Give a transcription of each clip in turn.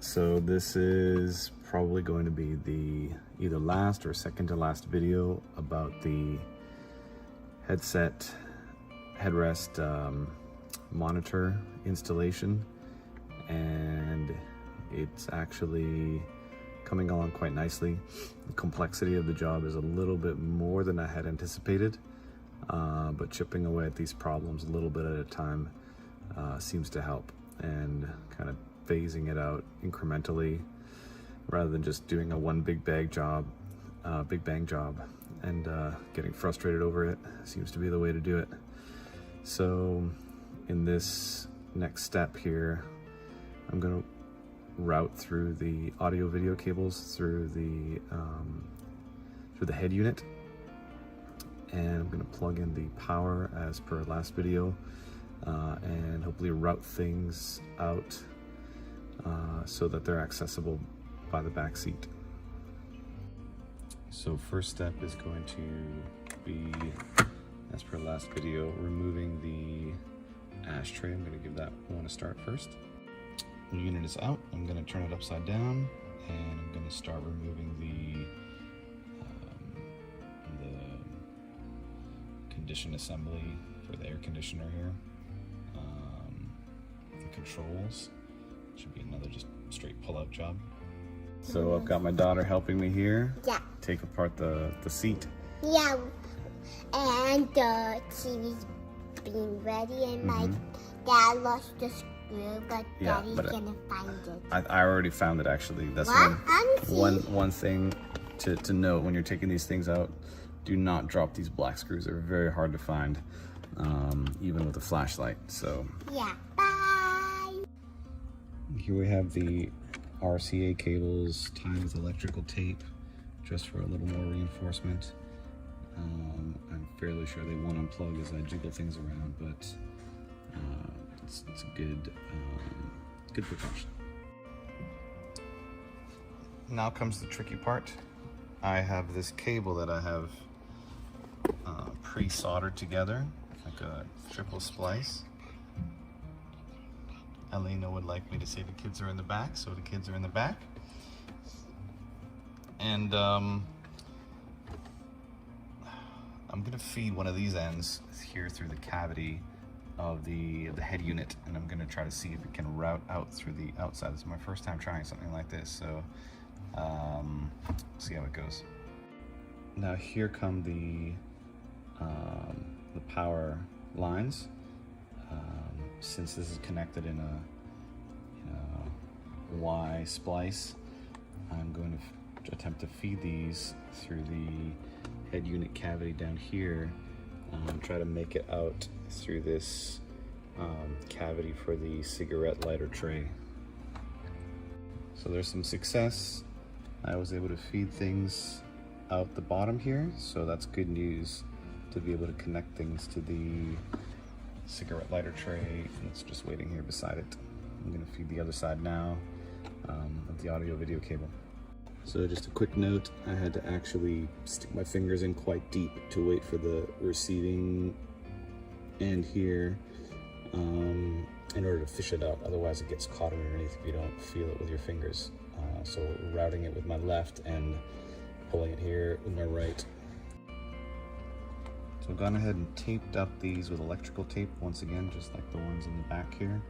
So this is probably going to be the either last or second to last video about the headset headrest monitor installation, and it's actually coming along quite nicely. The complexity of the job is a little bit more than I had anticipated, but chipping away at these problems a little bit at a time seems to help, and kind of phasing it out incrementally rather than just doing a one big bang job and getting frustrated over it seems to be the way to do it. So in this next step here, I'm going to route through the audio video cables through the head unit, and I'm going to plug in the power as per last video, and hopefully route things out so that they're accessible by the back seat. So first step is going to be, as per last video, removing the ashtray. I'm going to give that one a start first. The unit is out. I'm going to turn it upside down, and I'm going to start removing the condition assembly for the air conditioner here. The controls should be another just straight pull-out job. So I've got my daughter helping me here. Yeah. Take apart the seat. Yeah. And the TV's being ready, and my dad lost the screw, but Daddy's gonna find it. I already found it, actually. That's one thing to note when you're taking these things out. Do not drop these black screws. They're very hard to find, even with a flashlight. So yeah. Bye. Here we have the RCA cables tied with electrical tape, just for a little more reinforcement. I'm fairly sure they won't unplug as I jiggle things around, but it's a good precaution. Now comes the tricky part. I have this cable that I have pre-soldered together, like a triple splice. Elena would like me to say the kids are in the back, so the kids are in the back. And I'm gonna feed one of these ends here through the cavity of the head unit, and I'm gonna try to see if it can route out through the outside. This is my first time trying something like this, so see how it goes. Now here come the power lines. Since this is connected in a Y splice, I'm going to attempt to feed these through the head unit cavity down here, try to make it out through this cavity for the cigarette lighter tray. So there's some success. I was able to feed things out the bottom here, so that's good news to be able to connect things to the cigarette lighter tray. It's just waiting here beside it. I'm going to feed the other side now of the audio video cable. So just a quick note, I had to actually stick my fingers in quite deep to wait for the receiving end here in order to fish it out. Otherwise it gets caught underneath if you don't feel it with your fingers. So routing it with my left and pulling it here with my right. So I've gone ahead and taped up these with electrical tape once again, just like the ones in the back here.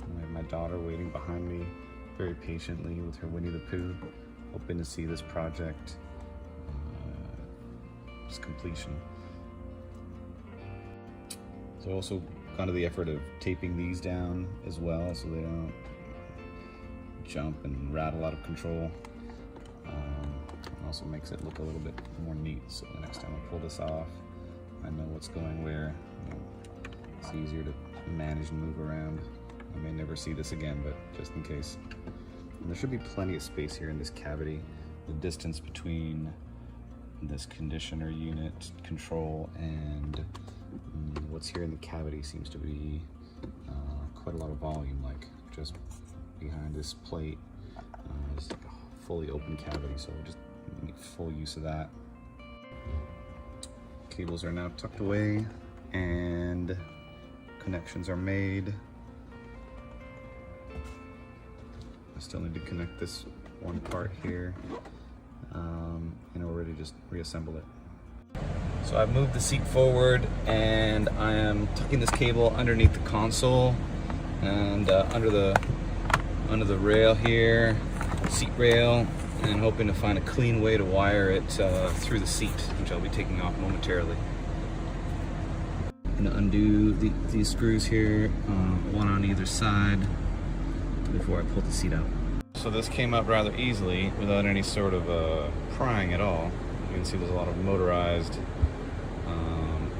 And I have my daughter waiting behind me very patiently with her Winnie the Pooh, hoping to see this project just completion. So also gone to the effort of taping these down as well so they don't jump and rattle out of control. It also makes it look a little bit more neat, so the next time I pull this off, I know what's going where. It's easier to manage and move around. I may never see this again, but just in case. And there should be plenty of space here in this cavity. The distance between this conditioner unit control and what's here in the cavity seems to be quite a lot of volume, like just behind this plate. It's like a fully open cavity, so we'll just make full use of that. Cables are now tucked away and connections are made. still need to connect this one part here, and we're ready to just reassemble it. So I've moved the seat forward, and I am tucking this cable underneath the console and under the rail here, seat rail, and hoping to find a clean way to wire it through the seat, which I'll be taking off momentarily. I'm gonna undo these screws here, one on either side, before I pull the seat out. So this came up rather easily without any sort of prying at all. You can see there's a lot of motorized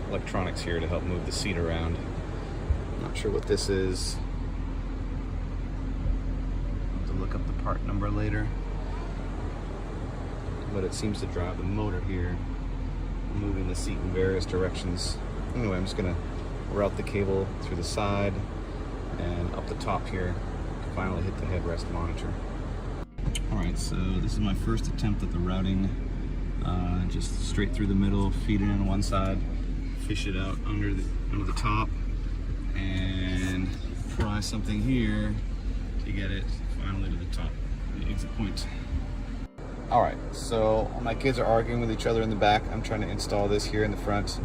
electronics here to help move the seat around. Not sure what this is. I'll have to look up the part number later. But it seems to drive the motor here, moving the seat in various directions. Anyway, I'm just gonna route the cable through the side and up the top here to finally hit the headrest monitor. All right, so this is my first attempt at the routing. Just straight through the middle, feed it in on one side, fish it out under the top, and pry something here to get it finally to the top, the exit point. All right, so my kids are arguing with each other in the back. I'm trying to install this here in the front.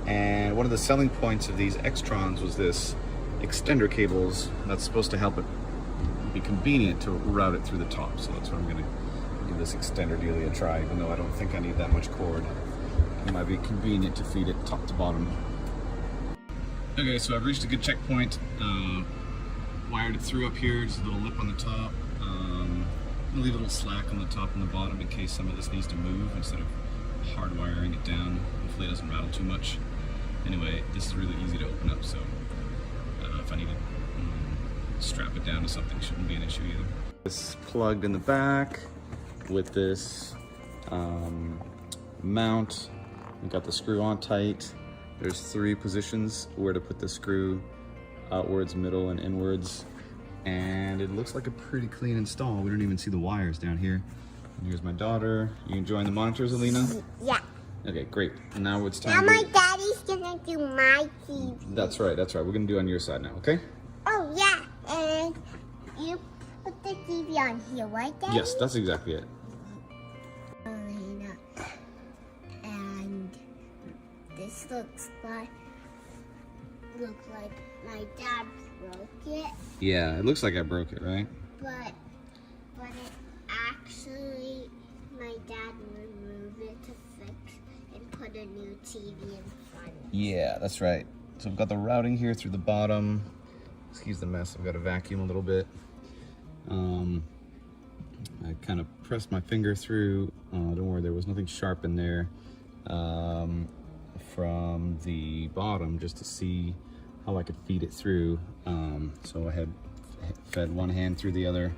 And one of the selling points of these Extrons was this extender cables that's supposed to help it be convenient to route it through the top. So that's what I'm gonna give this extender dealie a try, even though I don't think I need that much cord. It might be convenient to feed it top to bottom. Okay, so I've reached a good checkpoint. Wired it through up here, just a little lip on the top. I'll leave a little slack on the top and the bottom in case some of this needs to move instead of hard wiring it down. Hopefully it doesn't rattle too much. Anyway, this is really easy to open up, so if I need to strap it down to something, it shouldn't be an issue either. It's plugged in the back with this mount. We got the screw on tight. There's 3 positions where to put the screw: outwards, middle, and inwards. And it looks like a pretty clean install. We don't even see the wires down here. And here's my daughter. You enjoying the monitors, Alina? Yeah. Okay, great. And now it's time. Now my daddy's gonna do my TV. That's right. That's right. We're gonna do on your side now. Okay? Oh yeah, and you put the TV on here, right, Daddy? Yes, that's exactly it. And this looks like my dad broke it. Yeah, it looks like I broke it, right? But it actually, my dad removed it to fix and put a new TV in front. Yeah, that's right. So I've got the routing here through the bottom. Excuse the mess, I've got to vacuum a little bit. I kind of pressed my finger through. Don't worry, there was nothing sharp in there from the bottom, just to see how I could feed it through. So I had fed one hand through the other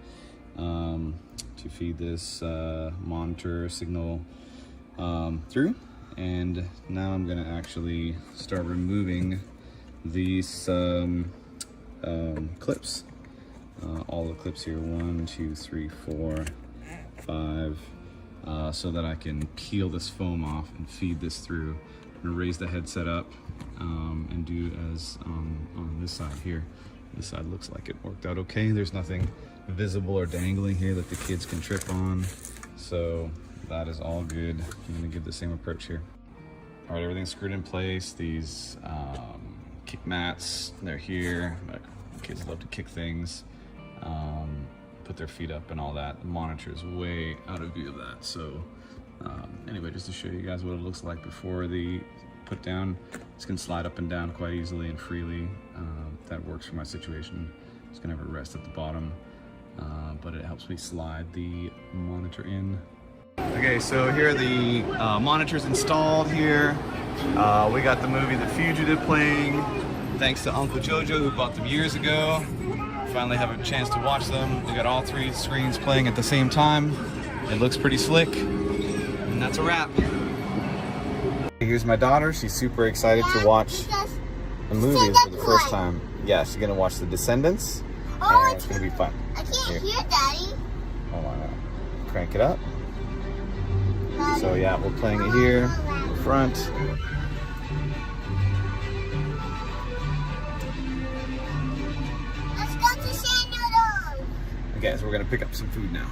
to feed this monitor signal through. And now I'm gonna actually start removing these clips. All the clips here, 1, 2, 3, 4, 5, so that I can peel this foam off and feed this through. I'm gonna raise the headset up and do as on this side here. This side looks like it worked out okay. There's nothing visible or dangling here that the kids can trip on. So that is all good. I'm gonna give the same approach here. All right, everything's screwed in place. These kick mats, they're here. Kids love to kick things, put their feet up and all that. The monitor is way out of view of that. So anyway, just to show you guys what it looks like before the put down. This can slide up and down quite easily and freely. That works for my situation. Just gonna have it rest at the bottom, but it helps me slide the monitor in. Okay, so here are the monitors installed here. We got the movie The Fugitive playing, thanks to Uncle Jojo who bought them years ago. Finally have a chance to watch them. We got all 3 screens playing at the same time. It looks pretty slick, and that's a wrap. Here's my daughter. She's super excited to watch the movies for the first time. Yeah, she's gonna watch The Descendants, and it's gonna be fun. I can't hear Daddy. Hold on, crank it up. So yeah, we're playing it here in the front. guys, we're gonna pick up some food now.